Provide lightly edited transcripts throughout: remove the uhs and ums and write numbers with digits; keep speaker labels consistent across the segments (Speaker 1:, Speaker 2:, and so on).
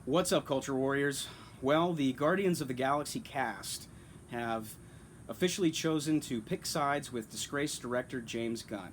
Speaker 1: What's up, Culture Warriors? Well, the Guardians of the Galaxy cast have officially chosen to pick sides with disgraced director James Gunn.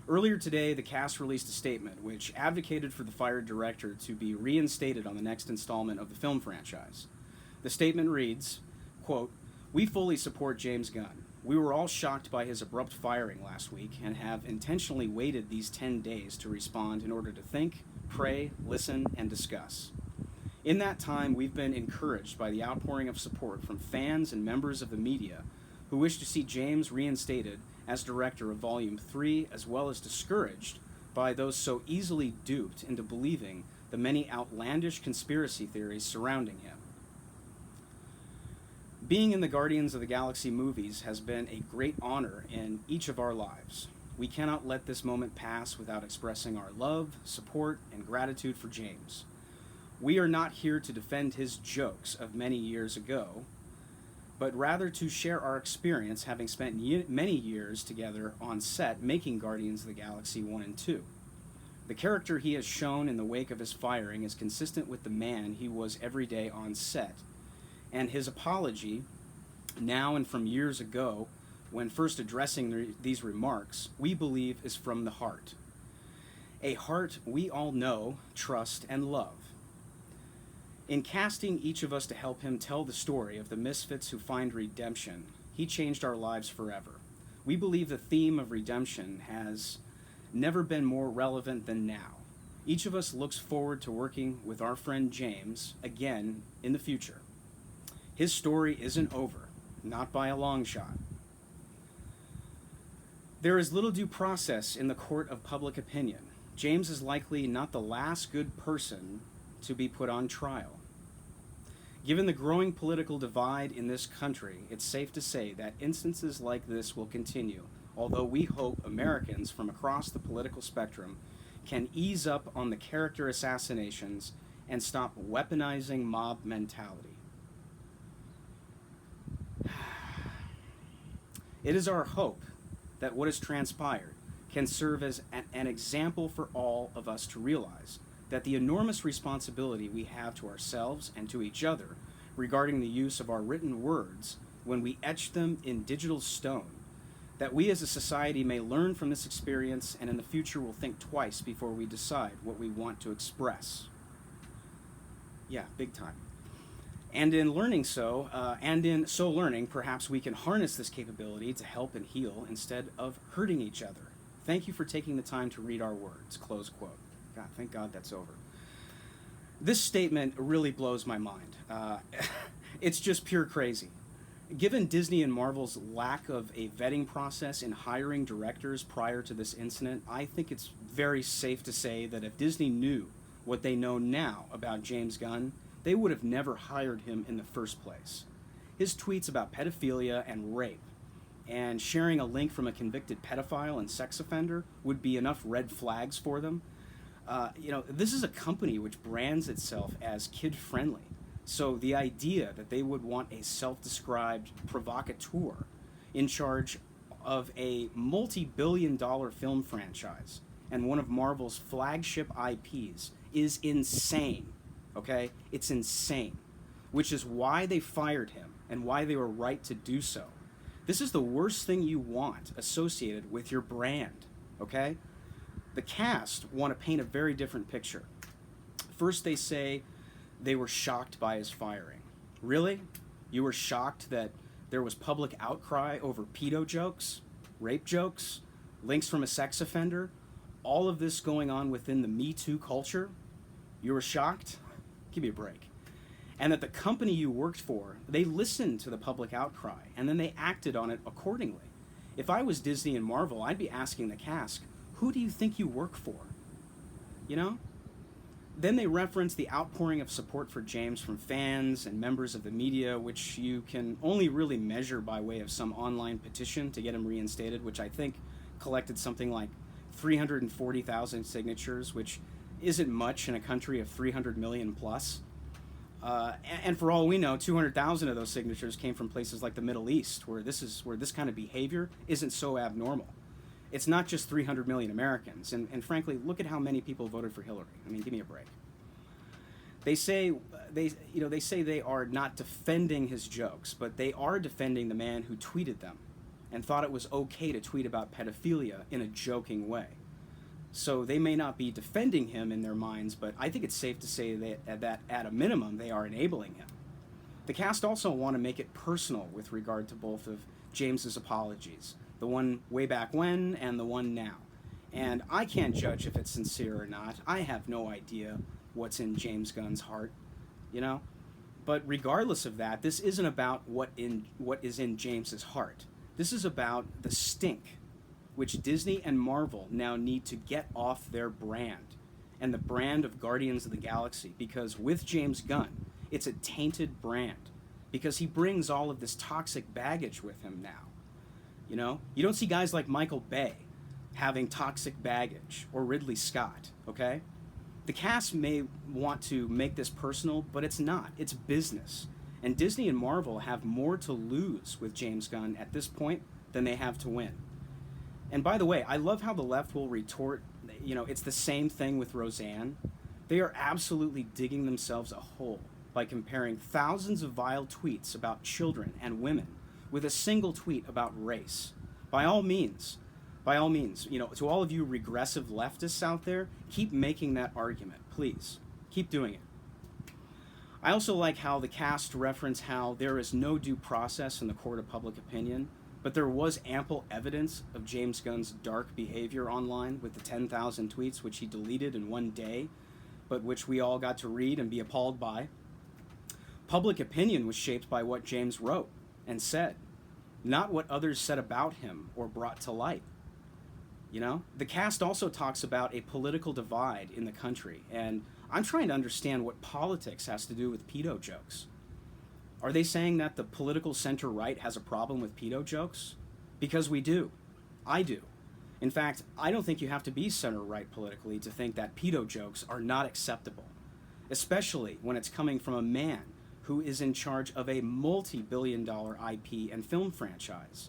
Speaker 1: Earlier today, the cast released a statement which advocated for the fired director to be reinstated on the next installment of the film franchise. The statement reads, quote, "We fully support James Gunn. We were all shocked by his abrupt firing last week and have intentionally waited these 10 days to respond in order to think, pray, listen, and discuss. In that time, we've been encouraged by the outpouring of support from fans and members of the media who wish to see James reinstated as director of Volume 3, as well as discouraged by those so easily duped into believing the many outlandish conspiracy theories surrounding him. Being in the Guardians of the Galaxy movies has been a great honor in each of our lives. We cannot let this moment pass without expressing our love, support, and gratitude for James. We are not here to defend his jokes of many years ago, but rather to share our experience having spent many years together on set making Guardians of the Galaxy 1 and 2. The character he has shown in the wake of his firing is consistent with the man he was every day on set, and his apology, now and from years ago, when first addressing these remarks, we believe is from the heart. A heart we all know, trust, and love. In casting each of us to help him tell the story of the misfits who find redemption, he changed our lives forever. We believe the theme of redemption has never been more relevant than now. Each of us looks forward to working with our friend James again in the future. His story isn't over, not by a long shot. There is little due process in the court of public opinion. James is likely not the last good person to be put on trial. Given the growing political divide in this country, it's safe to say that instances like this will continue, although we hope Americans from across the political spectrum can ease up on the character assassinations and stop weaponizing mob mentality. It is our hope that what has transpired can serve as an example for all of us to realize that the enormous responsibility we have to ourselves and to each other regarding the use of our written words when we etch them in digital stone, that we as a society may learn from this experience and in the future will think twice before we decide what we want to express. Yeah, big time. And in learning learning, perhaps we can harness this capability to help and heal instead of hurting each other. Thank you for taking the time to read our words, close quote. God, thank God that's over. This statement really blows my mind. It's just pure crazy. Given Disney and Marvel's lack of a vetting process in hiring directors prior to this incident, I think it's very safe to say that if Disney knew what they know now about James Gunn, they would have never hired him in the first place. His tweets about pedophilia and rape and sharing a link from a convicted pedophile and sex offender would be enough red flags for them. This is a company which brands itself as kid-friendly. So the idea that they would want a self-described provocateur in charge of a multi-billion-dollar film franchise and one of Marvel's flagship IPs is insane, okay? It's insane, which is why they fired him and why they were right to do so. This is the worst thing you want associated with your brand, okay? The cast want to paint a very different picture. First, they say they were shocked by his firing. Really? You were shocked that there was public outcry over pedo jokes, rape jokes, links from a sex offender, all of this going on within the Me Too culture? You were shocked? Give me a break. And that the company you worked for, they listened to the public outcry and then they acted on it accordingly. If I was Disney and Marvel, I'd be asking the cast, who do you think you work for? You know? Then they reference the outpouring of support for James from fans and members of the media, which you can only really measure by way of some online petition to get him reinstated, which I think collected something like 340,000 signatures, which isn't much in a country of 300 million plus. And for all we know, 200,000 of those signatures came from places like the Middle East, where this kind of behavior isn't so abnormal. It's not just 300 million Americans. And frankly, look at how many people voted for Hillary. I mean, give me a break. They say they say they are not defending his jokes, but they are defending the man who tweeted them and thought it was okay to tweet about pedophilia in a joking way. So they may not be defending him in their minds, but I think it's safe to say that at a minimum they are enabling him. The cast also want to make it personal with regard to both of James's apologies, the one way back when and the one now. And I can't judge if it's sincere or not. I have no idea what's in James Gunn's heart, you know? But regardless of that, this isn't about what is in James's heart. This is about the stink which Disney and Marvel now need to get off their brand, and the brand of Guardians of the Galaxy, because with James Gunn, it's a tainted brand, because he brings all of this toxic baggage with him now. You know? You don't see guys like Michael Bay having toxic baggage, or Ridley Scott, okay? The cast may want to make this personal, but it's not. It's business. And Disney and Marvel have more to lose with James Gunn at this point than they have to win. And by the way, I love how the left will retort, it's the same thing with Roseanne. They are absolutely digging themselves a hole by comparing thousands of vile tweets about children and women with a single tweet about race. By all means, to all of you regressive leftists out there, keep making that argument, please. Keep doing it. I also like how the cast reference how there is no due process in the court of public opinion, but there was ample evidence of James Gunn's dark behavior online with the 10,000 tweets which he deleted in one day, but which we all got to read and be appalled by. Public opinion was shaped by what James wrote and said, not what others said about him or brought to light. The cast also talks about a political divide in the country, and I'm trying to understand what politics has to do with pedo jokes. Are they saying that the political center-right has a problem with pedo jokes? Because we do. I do. In fact, I don't think you have to be center-right politically to think that pedo jokes are not acceptable, especially when it's coming from a man who is in charge of a multi-billion-dollar IP and film franchise.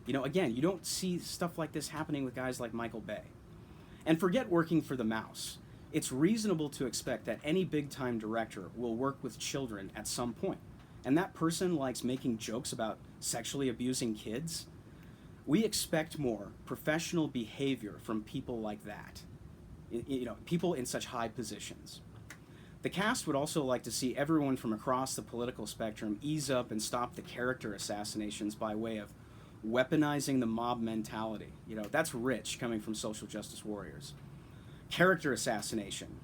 Speaker 1: Again, you don't see stuff like this happening with guys like Michael Bay. And forget working for the mouse. It's reasonable to expect that any big-time director will work with children at some point. And that person likes making jokes about sexually abusing kids. We expect more professional behavior from people like that. People in such high positions. The cast would also like to see everyone from across the political spectrum ease up and stop the character assassinations by way of weaponizing the mob mentality. That's rich coming from social justice warriors. Character assassination.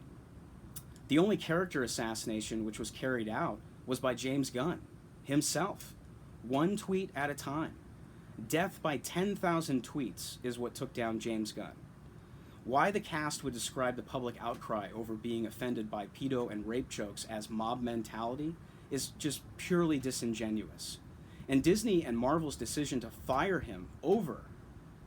Speaker 1: The only character assassination which was carried out was by James Gunn himself, one tweet at a time. Death by 10,000 tweets is what took down James Gunn. Why the cast would describe the public outcry over being offended by pedo and rape jokes as mob mentality is just purely disingenuous. And Disney and Marvel's decision to fire him over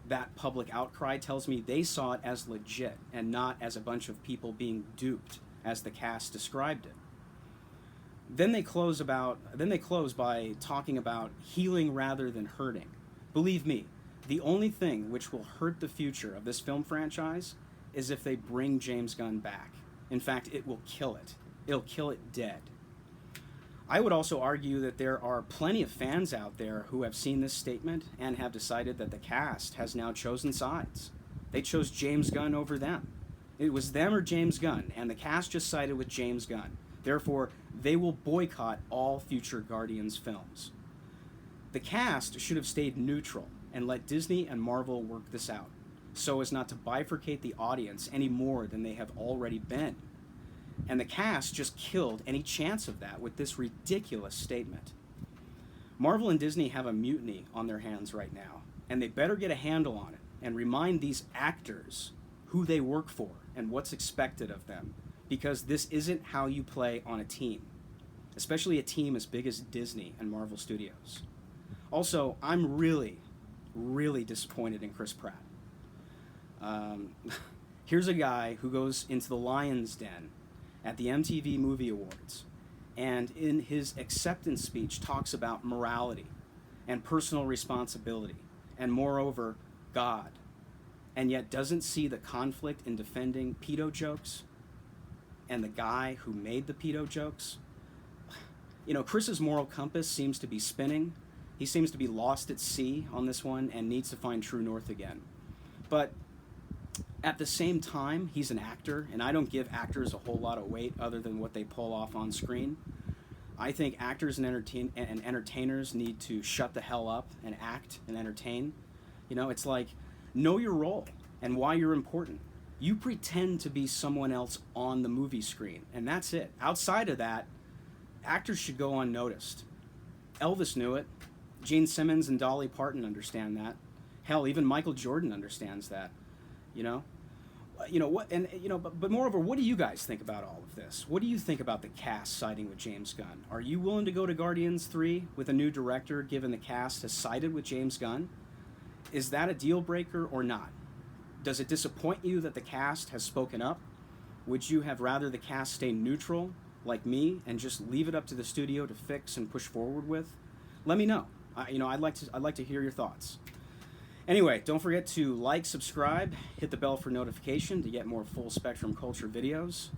Speaker 1: that public outcry tells me they saw it as legit and not as a bunch of people being duped, as the cast described it. Then they close by talking about healing rather than hurting. Believe me, the only thing which will hurt the future of this film franchise is if they bring James Gunn back. In fact, it will kill it. It'll kill it dead. I would also argue that there are plenty of fans out there who have seen this statement and have decided that the cast has now chosen sides. They chose James Gunn over them. It was them or James Gunn, and the cast just sided with James Gunn. Therefore, they will boycott all future Guardians films. The cast should have stayed neutral and let Disney and Marvel work this out, so as not to bifurcate the audience any more than they have already been. And the cast just killed any chance of that with this ridiculous statement. Marvel and Disney have a mutiny on their hands right now, and they better get a handle on it and remind these actors who they work for and what's expected of them, because this isn't how you play on a team, especially a team as big as Disney and Marvel Studios. Also, I'm really, really disappointed in Chris Pratt. Here's a guy who goes into the lion's den at the MTV Movie Awards, and in his acceptance speech talks about morality and personal responsibility, and moreover, God, and yet doesn't see the conflict in defending pedo jokes and the guy who made the pedo jokes, you know, Chris's moral compass seems to be spinning. He seems to be lost at sea on this one and needs to find true north again. But at the same time, he's an actor, and I don't give actors a whole lot of weight other than what they pull off on screen. I think actors and entertainers need to shut the hell up and act and entertain. You know, it's like, know your role and why you're important. You pretend to be someone else on the movie screen, and that's it. Outside of that, actors should go unnoticed. Elvis knew it. Gene Simmons and Dolly Parton understand that. Hell, even Michael Jordan understands that. You know what? And but moreover, what do you guys think about all of this? What do you think about the cast siding with James Gunn? Are you willing to go to Guardians 3 with a new director, given the cast has sided with James Gunn? Is that a deal breaker or not? Does it disappoint you that the cast has spoken up? Would you have rather the cast stay neutral, like me, and just leave it up to the studio to fix and push forward with? Let me know. I'd like to hear your thoughts. Anyway, don't forget to like, subscribe, hit the bell for notification to get more full spectrum culture videos.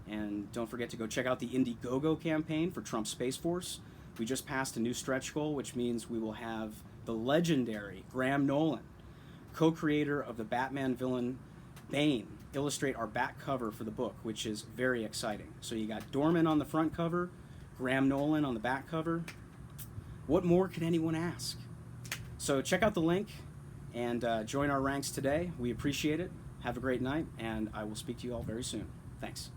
Speaker 1: And don't forget to go check out the Indiegogo campaign for Trump's Space Force. We just passed a new stretch goal, which means we will have the legendary Graham Nolan, co-creator of the Batman villain Bane, illustrate our back cover for the book, which is very exciting. So you got Dorman on the front cover, Graham Nolan on the back cover. What more could anyone ask? So check out the link and join our ranks today. We appreciate it. Have a great night, and I will speak to you all very soon. Thanks.